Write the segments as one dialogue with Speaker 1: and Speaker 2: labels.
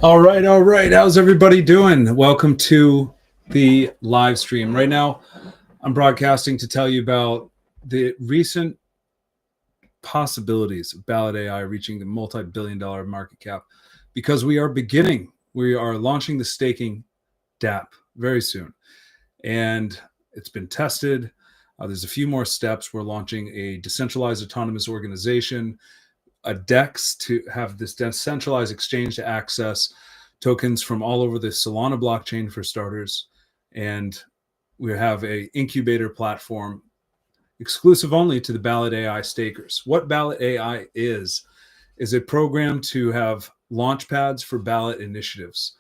Speaker 1: All right, all right. How's everybody doing? Welcome to the live stream. Right now, I'm broadcasting to tell you about the recent possibilities of Ballot AI reaching the multi-billion-dollar market cap because we are launching the staking DApp very soon. And it's been tested. There's a few more steps. We're launching a decentralized autonomous organization, a DEX to have this decentralized exchange to access tokens from all over the Solana blockchain for starters. And we have a incubator platform exclusive only to the Ballot AI stakers. What Ballot AI is a program to have launch pads for ballot initiatives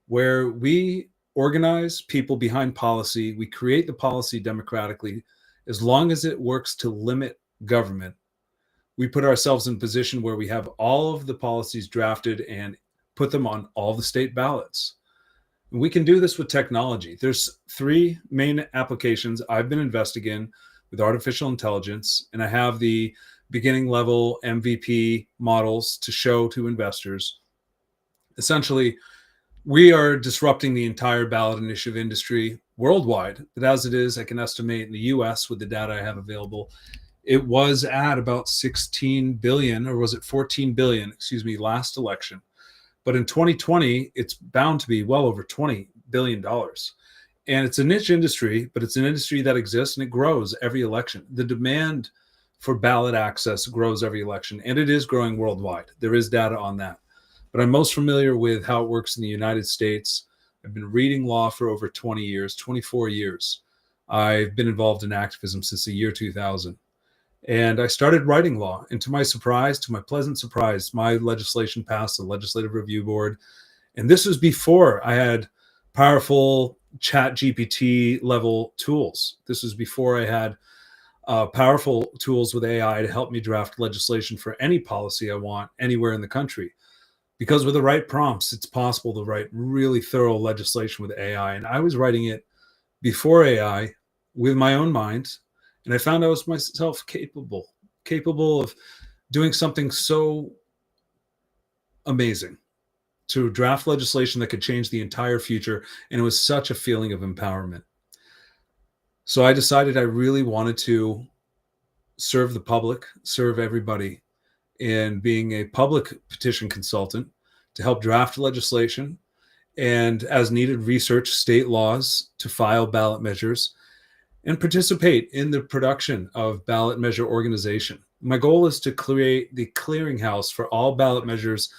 Speaker 1: where we organize people behind policy. We create the policy democratically as long as it works to limit government. We put ourselves in a position where we have all of the policies drafted and put them on all the state ballots. And we can do this with technology. There's three main applications I've been investigating with artificial intelligence, and I have the beginning level MVP models to show to investors. Essentially, we are disrupting the entire ballot initiative industry worldwide. But as it is, I can estimate in the US with the data I have available, it was at about 16 billion, or was it 14 billion, excuse me, last election. But in 2020, it's bound to be well over $20 billion. And it's a niche industry, but it's an industry that exists and it grows every election. The demand for ballot access grows every election, and it is growing worldwide. There is data on that. But I'm most familiar with how it works in the United States. I've been reading law for over 20 years, 24 years. I've been involved in activism since the year 2000. And I started writing law. And to my surprise, to my pleasant surprise, my legislation passed the Legislative Review Board. And this was before I had powerful chat GPT level tools. This was before I had powerful tools with AI to help me draft legislation for any policy I want anywhere in the country. Because with the right prompts, it's possible to write really thorough legislation with AI. And I was writing it before AI with my own mind. And I found I was myself capable of doing something so amazing, to draft legislation that could change the entire future. And it was such a feeling of empowerment. So I decided I really wanted to serve the public, serve everybody in being a public petition consultant to help draft legislation and, as needed, research state laws to file ballot measures and participate in the production of ballot measure organization. My goal is to create the clearinghouse for all ballot measures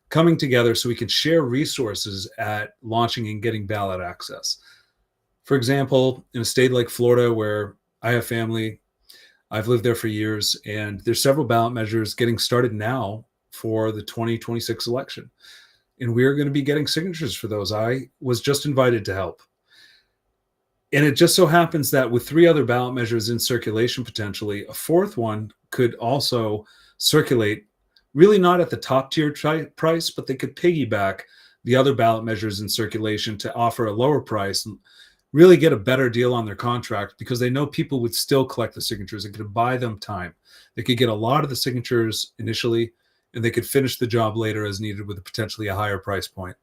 Speaker 1: coming together so we can share resources at launching and getting ballot access. For example, in a state like Florida, where I have family, I've lived there for years, and there's several ballot measures getting started now for the 2026 election. And we're going to be getting signatures for those. I was just invited to help. And it just so happens that with three other ballot measures in circulation, potentially, a fourth one could also circulate, really not at the top tier price, but they could piggyback the other ballot measures in circulation to offer a lower price and really get a better deal on their contract, because they know people would still collect the signatures. It could buy them time. They could get a lot of the signatures initially, and they could finish the job later as needed with potentially a higher price point.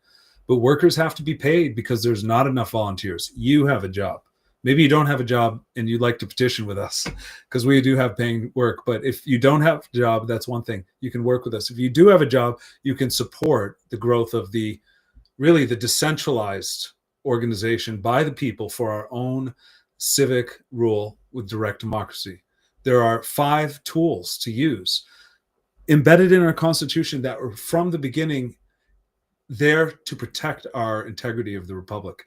Speaker 1: But workers have to be paid because there's not enough volunteers. You have a job. Maybe you don't have a job and you'd like to petition with us, because we do have paying work. But if you don't have a job, that's one thing. You can work with us. If you do have a job, you can support the growth of the decentralized organization by the people for our own civic rule with direct democracy. There are 5 tools to use embedded in our Constitution that were from the beginning there to protect our integrity of the republic.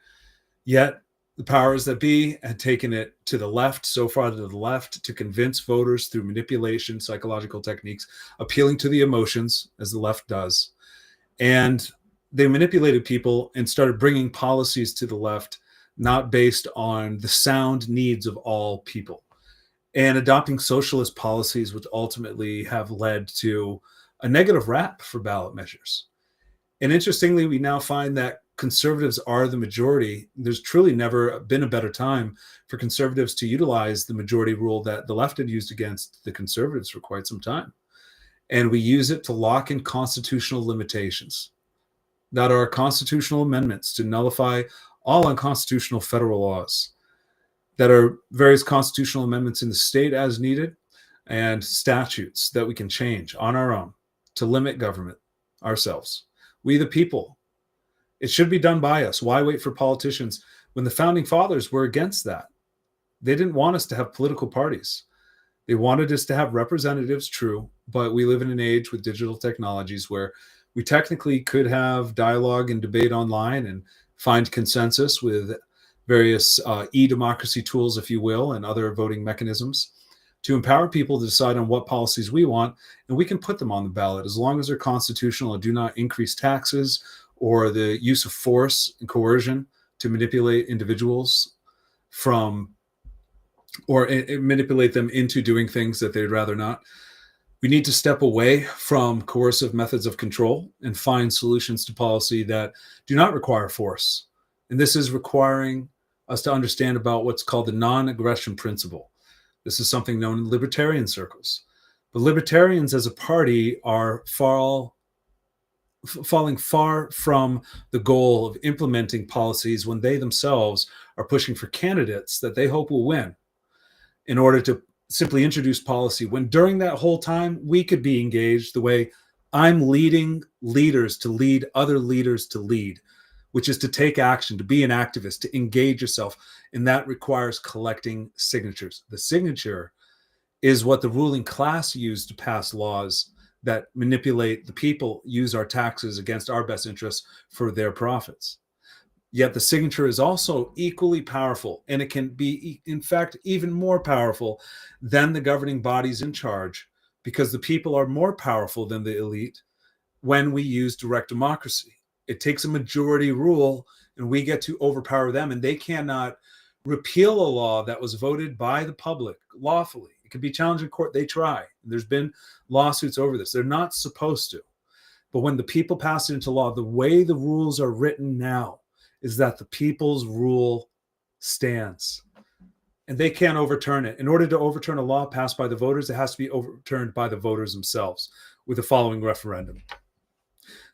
Speaker 1: Yet the powers that be had taken it to the left, so far to the left, to convince voters through manipulation, psychological techniques, appealing to the emotions, as the left does. And they manipulated people and started bringing policies to the left, not based on the sound needs of all people, and adopting socialist policies, which ultimately have led to a negative rap for ballot measures. And interestingly, we now find that conservatives are the majority. There's truly never been a better time for conservatives to utilize the majority rule that the left had used against the conservatives for quite some time. And we use it to lock in constitutional limitations. that are constitutional amendments to nullify all unconstitutional federal laws, that are various constitutional amendments in the state as needed, and statutes that we can change on our own to limit government ourselves. We, the people, it should be done by us. Why wait for politicians when the founding fathers were against that? They didn't want us to have political parties. They wanted us to have representatives, true, but we live in an age with digital technologies where we technically could have dialogue and debate online and find consensus with various e-democracy tools, if you will, and other voting mechanisms to empower people to decide on what policies we want, and we can put them on the ballot as long as they're constitutional and do not increase taxes or the use of force and coercion to manipulate individuals from or manipulate them into doing things that they'd rather not. We need to step away from coercive methods of control and find solutions to policy that do not require force. And this is requiring us to understand about what's called the non-aggression principle. This is something known in libertarian circles. But libertarians as a party are falling far from the goal of implementing policies when they themselves are pushing for candidates that they hope will win in order to simply introduce policy, when during that whole time we could be engaged the way I'm leading leaders to lead other leaders to lead, which is to take action, to be an activist, to engage yourself. And that requires collecting signatures. The signature is what the ruling class use to pass laws that manipulate the people, use our taxes against our best interests for their profits. Yet the signature is also equally powerful, and it can be, in fact, even more powerful than the governing bodies in charge, because the people are more powerful than the elite when we use direct democracy. It takes a majority rule, and we get to overpower them, and they cannot repeal a law that was voted by the public lawfully. It can be challenged in court. They try. There's been lawsuits over this. They're not supposed to. But when the people pass it into law, the way the rules are written now is that the people's rule stands, and they can't overturn it. In order to overturn a law passed by the voters, it has to be overturned by the voters themselves with the following referendum.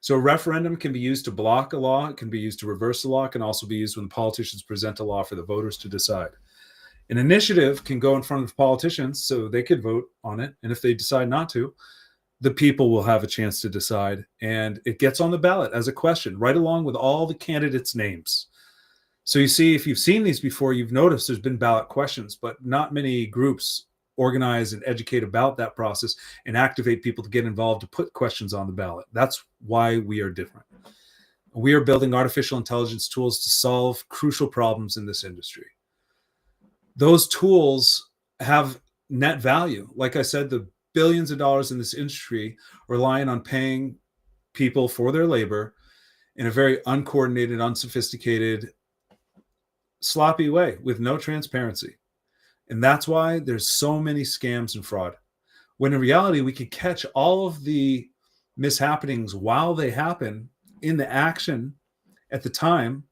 Speaker 1: So a referendum can be used to block a law. It can be used to reverse a law. It can also be used when politicians present a law for the voters to decide. An initiative can go in front of politicians so they could vote on it. And if they decide not to, the people will have a chance to decide. And it gets on the ballot as a question, right along with all the candidates' names. So you see, if you've seen these before, you've noticed there's been ballot questions, but not many groups organize and educate about that process and activate people to get involved to put questions on the ballot. That's why we are different. We are building artificial intelligence tools to solve crucial problems in this industry. Those tools have net value. Like I said, the billions of dollars in this industry relying on paying people for their labor in a very uncoordinated, unsophisticated, sloppy way with no transparency. And that's why there's so many scams and fraud. When in reality, we could catch all of the mishappenings while they happen in the action at the time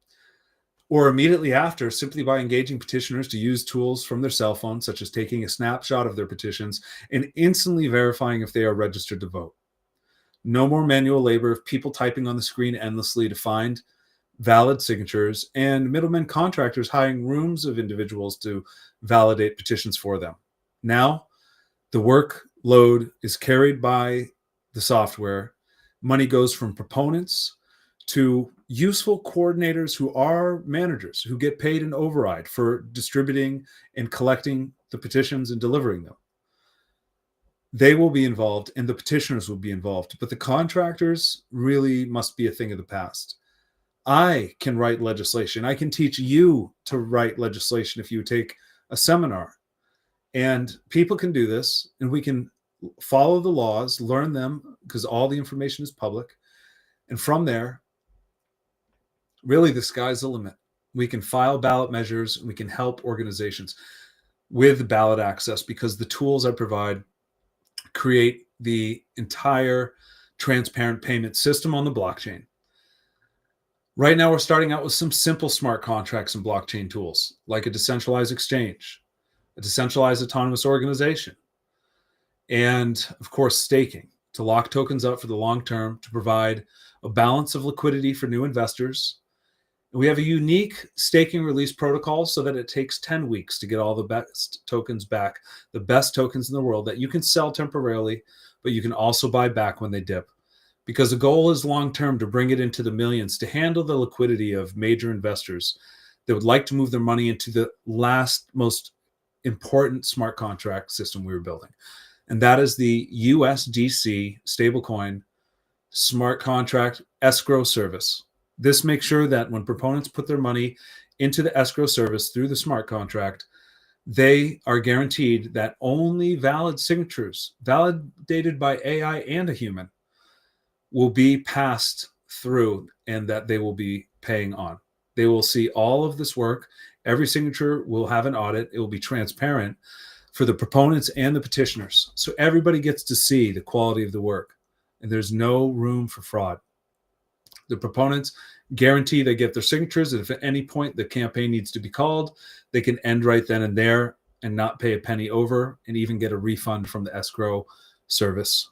Speaker 1: or immediately after, simply by engaging petitioners to use tools from their cell phone, such as taking a snapshot of their petitions and instantly verifying if they are registered to vote. No more manual labor of people typing on the screen endlessly to find valid signatures, and middlemen contractors hiring rooms of individuals to validate petitions for them. Now, the workload is carried by the software. Money goes from proponents to useful coordinators who are managers who get paid an override for distributing and collecting the petitions and delivering them. They will be involved and the petitioners will be involved, but the contractors really must be a thing of the past. I can write legislation. I can teach you to write legislation if you take a seminar. And people can do this, and we can follow the laws, learn them, because all the information is public. And from there, really, the sky's the limit. We can file ballot measures, and we can help organizations with ballot access, because the tools I provide create the entire transparent payment system on the blockchain. Right now, we're starting out with some simple smart contracts and blockchain tools, like a decentralized exchange, a decentralized autonomous organization, and of course, staking to lock tokens up for the long term to provide a balance of liquidity for new investors. We have a unique staking release protocol so that it takes 10 weeks to get all the best tokens back, the best tokens in the world that you can sell temporarily, but you can also buy back when they dip. Because the goal is long-term to bring it into the millions, to handle the liquidity of major investors that would like to move their money into the last most important smart contract system we were building. And that is the USDC stablecoin smart contract escrow service. This makes sure that when proponents put their money into the escrow service through the smart contract, they are guaranteed that only valid signatures, validated by AI and a human, will be passed through and that they will be paying on. They will see all of this work. Every signature will have an audit. It will be transparent for the proponents and the petitioners. So everybody gets to see the quality of the work, and there's no room for fraud. The proponents guarantee they get their signatures, and if at any point the campaign needs to be called, they can end right then and there and not pay a penny over, and even get a refund from the escrow service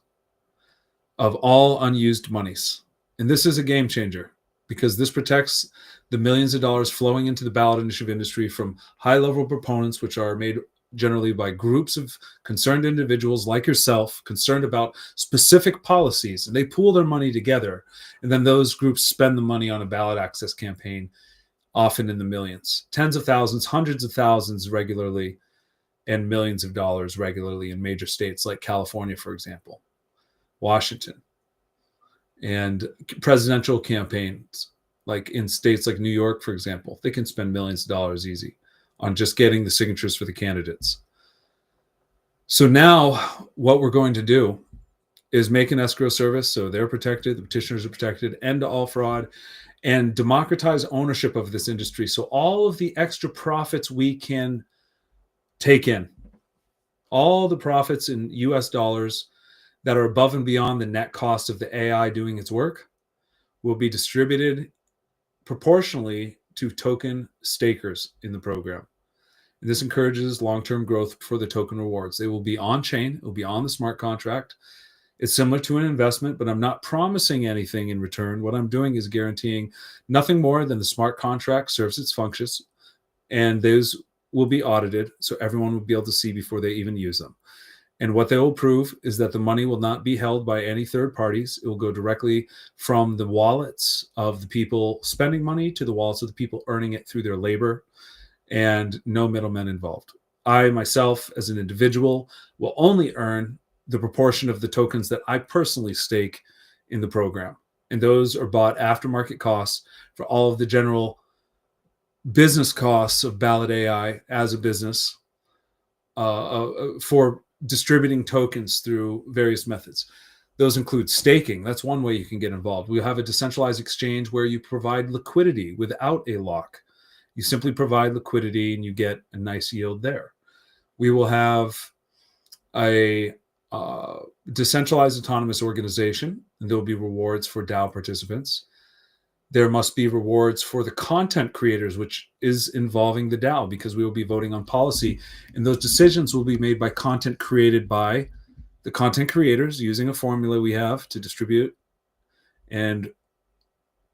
Speaker 1: of all unused monies. And this is a game changer because this protects the millions of dollars flowing into the ballot initiative industry from high-level proponents, which are made generally by groups of concerned individuals like yourself, concerned about specific policies, and they pool their money together. And then those groups spend the money on a ballot access campaign, often in the millions, tens of thousands, hundreds of thousands regularly, and millions of dollars regularly in major states like California, for example, Washington, and presidential campaigns like in states like New York, for example. They can spend millions of dollars easy on just getting the signatures for the candidates. So now what we're going to do is make an escrow service so they're protected, the petitioners are protected, end to all fraud, and democratize ownership of this industry. So all of the extra profits we can take in, all the profits in US dollars that are above and beyond the net cost of the AI doing its work, will be distributed proportionally to token stakers in the program. And this encourages long-term growth for the token rewards. They will be on-chain. It will be on the smart contract. It's similar to an investment, but I'm not promising anything in return. What I'm doing is guaranteeing nothing more than the smart contract serves its functions, and those will be audited so everyone will be able to see before they even use them. And what they will prove is that the money will not be held by any third parties. It will go directly from the wallets of the people spending money to the wallets of the people earning it through their labor, and no middlemen involved. I myself, as an individual, will only earn the proportion of the tokens that I personally stake in the program. And those are bought after market costs for all of the general business costs of Ballot AI as a business for distributing tokens through various methods. Those include staking. That's one way you can get involved. We have a decentralized exchange where you provide liquidity without a lock. You simply provide liquidity and you get a nice yield there. We will have a decentralized autonomous organization, and there will be rewards for DAO participants. There must be rewards for the content creators, which is involving the DAO, because we will be voting on policy. And those decisions will be made by content created by the content creators using a formula we have to distribute and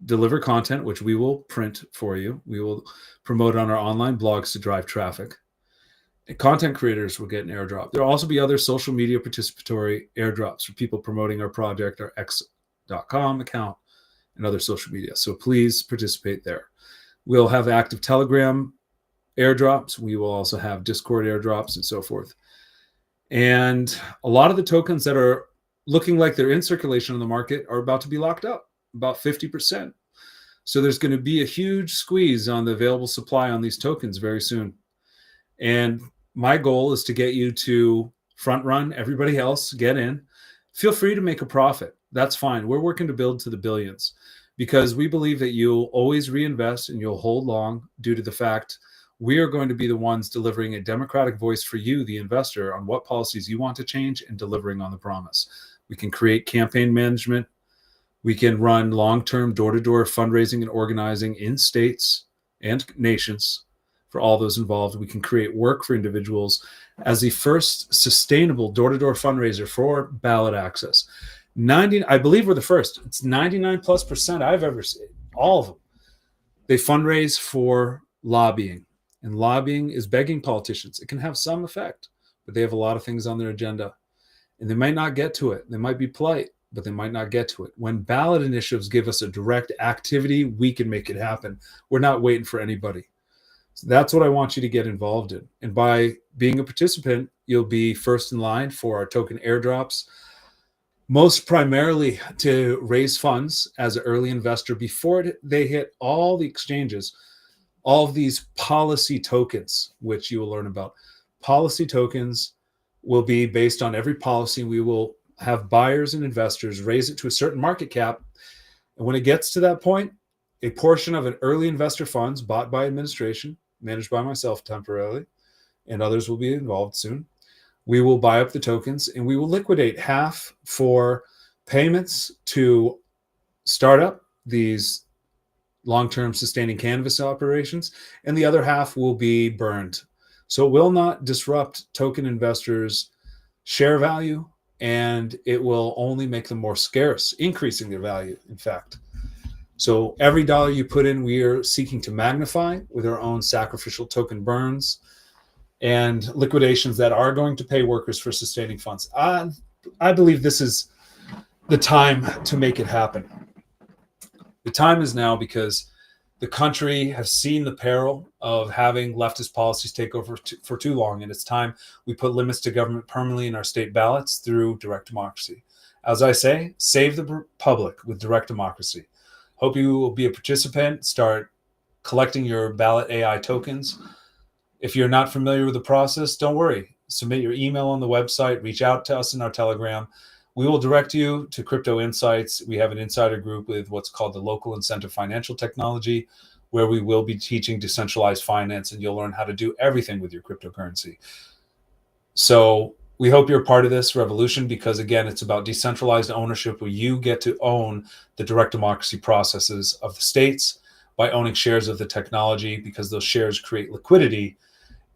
Speaker 1: deliver content, which we will print for you. We will promote on our online blogs to drive traffic. And content creators will get an airdrop. There will also be other social media participatory airdrops for people promoting our project, our x.com account, and other social media. So please participate there. We'll have active Telegram airdrops. We will also have Discord airdrops and so forth. And a lot of the tokens that are looking like they're in circulation on the market are about to be locked up, about 50%. So there's going to be a huge squeeze on the available supply on these tokens very soon. And my goal is to get you to front run everybody else, get in. Feel free to make a profit. That's fine. We're working to build to the billions because we believe that you'll always reinvest and you'll hold long due to the fact we are going to be the ones delivering a democratic voice for you, the investor, on what policies you want to change and delivering on the promise. We can create campaign management. We can run long-term door-to-door fundraising and organizing in states and nations for all those involved. We can create work for individuals as the first sustainable door-to-door fundraiser for ballot access. I believe we're the first. It's 99+% I've ever seen. All of them. They fundraise for lobbying, and lobbying is begging politicians. It can have some effect, but they have a lot of things on their agenda, and they might not get to it. They might be polite, but they might not get to it. When ballot initiatives give us a direct activity, we can make it happen. We're not waiting for anybody. So that's what I want you to get involved in. And by being a participant, you'll be first in line for our token airdrops, most primarily to raise funds as an early investor before they hit all the exchanges, all of these policy tokens, which you will learn about. Policy tokens will be based on every policy. We will have buyers and investors raise it to a certain market cap. And when it gets to that point, a portion of an early investor funds bought by administration, managed by myself temporarily, and others will be involved soon. We will buy up the tokens and we will liquidate half for payments to start up these long-term sustaining canvas operations, and the other half will be burned. So it will not disrupt token investors' share value, and it will only make them more scarce, increasing their value, in fact. So every dollar you put in, we are seeking to magnify with our own sacrificial token burns and liquidations that are going to pay workers for sustaining funds. I believe this is the time to make it happen. The time is now, because the country has seen the peril of having leftist policies take over for too long, and it's time we put limits to government permanently in our state ballots through direct democracy. As I say, save the republic with direct democracy. Hope you will be a participant. Start collecting your Ballot AI tokens. If you're not familiar with the process, don't worry. Submit your email on the website. Reach out to us in our Telegram. We will direct you to Crypto Insights. We have an insider group with what's called the Local Incentive Financial Technology, where we will be teaching decentralized finance, and you'll learn how to do everything with your cryptocurrency. So we hope you're a part of this revolution, because, again, it's about decentralized ownership, where you get to own the direct democracy processes of the states by owning shares of the technology, because those shares create liquidity.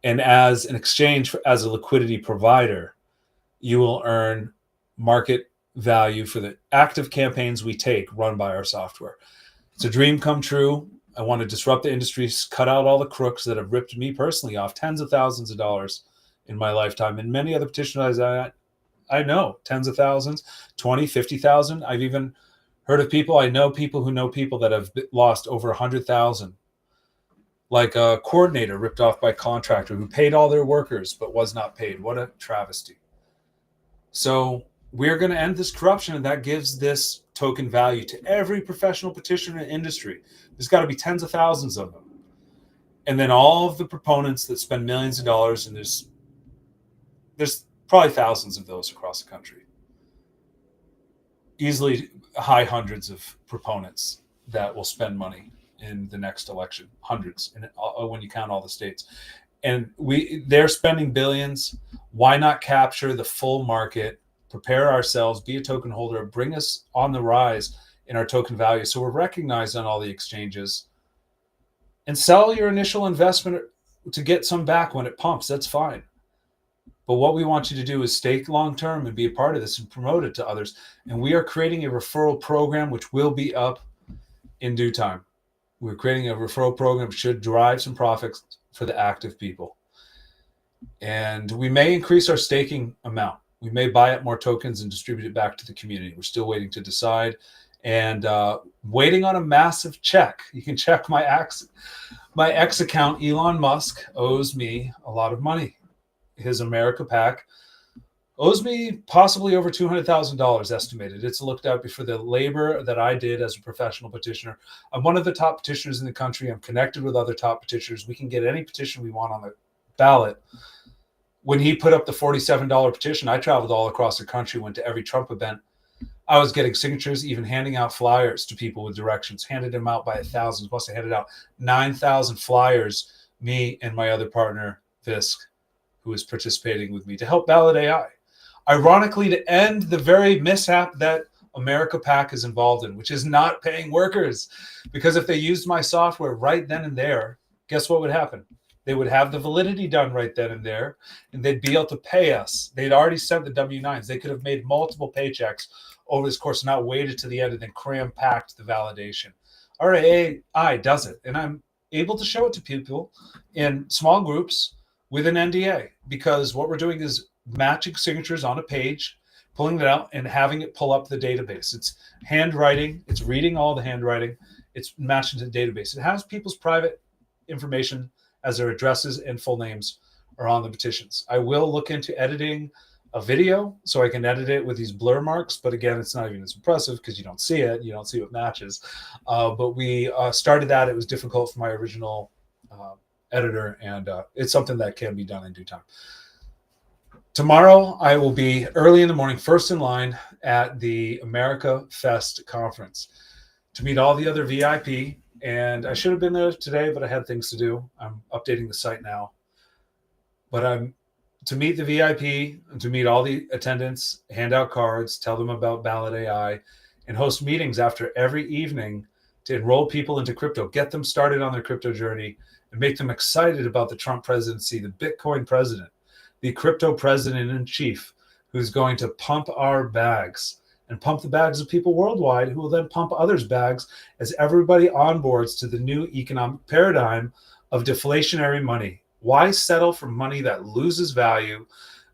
Speaker 1: And as an exchange, as a liquidity provider, you will earn market value for the active campaigns we take run by our software. It's a dream come true. I want to disrupt the industry, cut out all the crooks that have ripped me personally off tens of thousands of dollars in my lifetime. And many other petitioners I know, tens of thousands, 20, 50,000. I've even heard of people, I know people who know people that have lost over 100,000. Like a coordinator ripped off by a contractor who paid all their workers but was not paid. What a travesty. So we're going to end this corruption, and that gives this token value to every professional petitioner in the industry. There's got to be tens of thousands of them. And then all of the proponents that spend millions of dollars, and there's probably thousands of those across the country. Easily high hundreds of proponents that will spend money in the next election, hundreds, and when you count all the states. And they're spending billions. Why not capture the full market, prepare ourselves, be a token holder, bring us on the rise in our token value, so we're recognized on all the exchanges, and sell your initial investment to get some back when it pumps. That's fine. But what we want you to do is stay long-term and be a part of this and promote it to others. And we are creating a referral program, which will be up in due time. We're creating a referral program that should drive some profits for the active people. And we may increase our staking amount. We may buy up more tokens and distribute it back to the community. We're still waiting to decide, and waiting on a massive check. You can check my X account. Elon Musk owes me a lot of money. His America PAC owes me possibly over $200,000 estimated. It's looked at for the labor that I did as a professional petitioner. I'm one of the top petitioners in the country. I'm connected with other top petitioners. We can get any petition we want on the ballot. When he put up the $47 petition, I traveled all across the country, went to every Trump event. I was getting signatures, even handing out flyers to people with directions, handed them out by thousands. Plus, I handed out 9,000 flyers, me and my other partner, Fisk, who is participating with me, to help Ballot AI. Ironically, to end the very mishap that America PAC is involved in, which is not paying workers. Because if they used my software right then and there, guess what would happen? They would have the validity done right then and there, and they'd be able to pay us. They'd already sent the W-9s. They could have made multiple paychecks over this course, not waited to the end and then cram packed the validation. AI does it, and I'm able to show it to people in small groups with an NDA, because what we're doing is matching signatures on a page, pulling it out and having it pull up the database. It's handwriting, it's reading all the handwriting, it's matched into the database. It has people's private information as their addresses and full names are on the petitions. I will look into editing a video so I can edit it with these blur marks, but again, it's not even as impressive because you don't see it, you don't see what matches. But we started that. It was difficult for my original editor, and it's something that can be done in due time. Tomorrow, I will be early in the morning, first in line at the America Fest conference to meet all the other VIP. And I should have been there today, but I had things to do. I'm updating the site now. But I'm to meet the VIP and to meet all the attendants, hand out cards, tell them about Ballot AI, and host meetings after every evening to enroll people into crypto, get them started on their crypto journey, and make them excited about the Trump presidency, the Bitcoin president, the crypto president in chief, who's going to pump our bags and pump the bags of people worldwide, who will then pump others' bags as everybody onboards to the new economic paradigm of deflationary money. Why settle for money that loses value?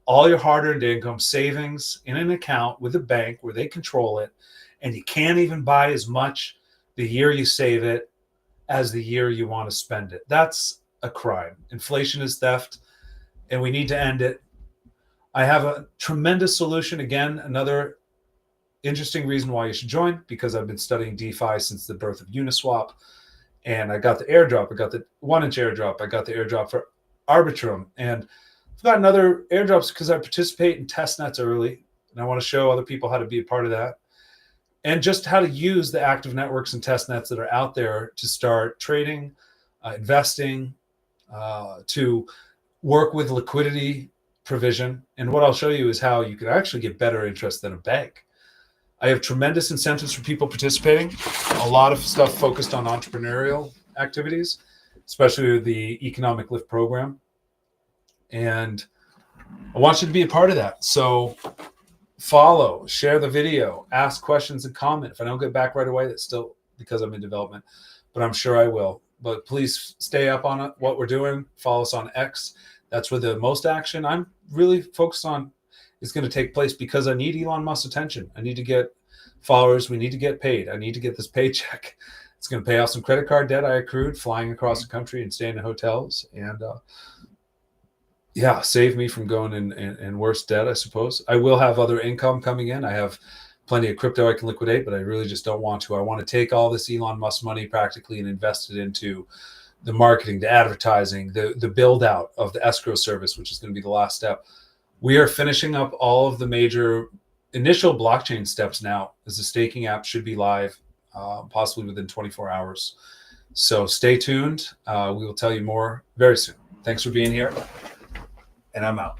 Speaker 1: All your hard-earned income savings in an account with a bank where they control it, and you can't even buy as much the year you save it as the year you want to spend it. That's a crime. Inflation is theft, and we need to end it. I have a tremendous solution. Again, another interesting reason why you should join, because I've been studying DeFi since the birth of Uniswap, and I got the airdrop. I got the 1-inch airdrop. I got the airdrop for Arbitrum, and I've gotten other airdrops because I participate in test nets early, and I want to show other people how to be a part of that, and just how to use the active networks and test nets that are out there to start trading, investing, to work with liquidity provision. And what I'll show you is how you can actually get better interest than a bank. I have tremendous incentives for people participating, a lot of stuff focused on entrepreneurial activities, especially with the Economic Lift program. And I want you to be a part of that. So follow, share the video, ask questions and comment. If I don't get back right away, that's still because I'm in development, but I'm sure I will. But please stay up on it, what we're doing. Follow us on X. That's where the most action I'm really focused on is going to take place, because I need Elon Musk's attention. I need to get followers. We need to get paid. I need to get this paycheck. It's going to pay off some credit card debt I accrued flying across the country and staying in hotels, and save me from going in worse debt, I suppose. I will have other income coming in. I have plenty of crypto I can liquidate, but I really just don't want to. I want to take all this Elon Musk money practically and invest it into the marketing, the advertising, the build out of the escrow service, which is going to be the last step. We are finishing up all of the major initial blockchain steps now, as the staking app should be live possibly within 24 hours. So stay tuned. We will tell you more very soon. Thanks for being here, and I'm out.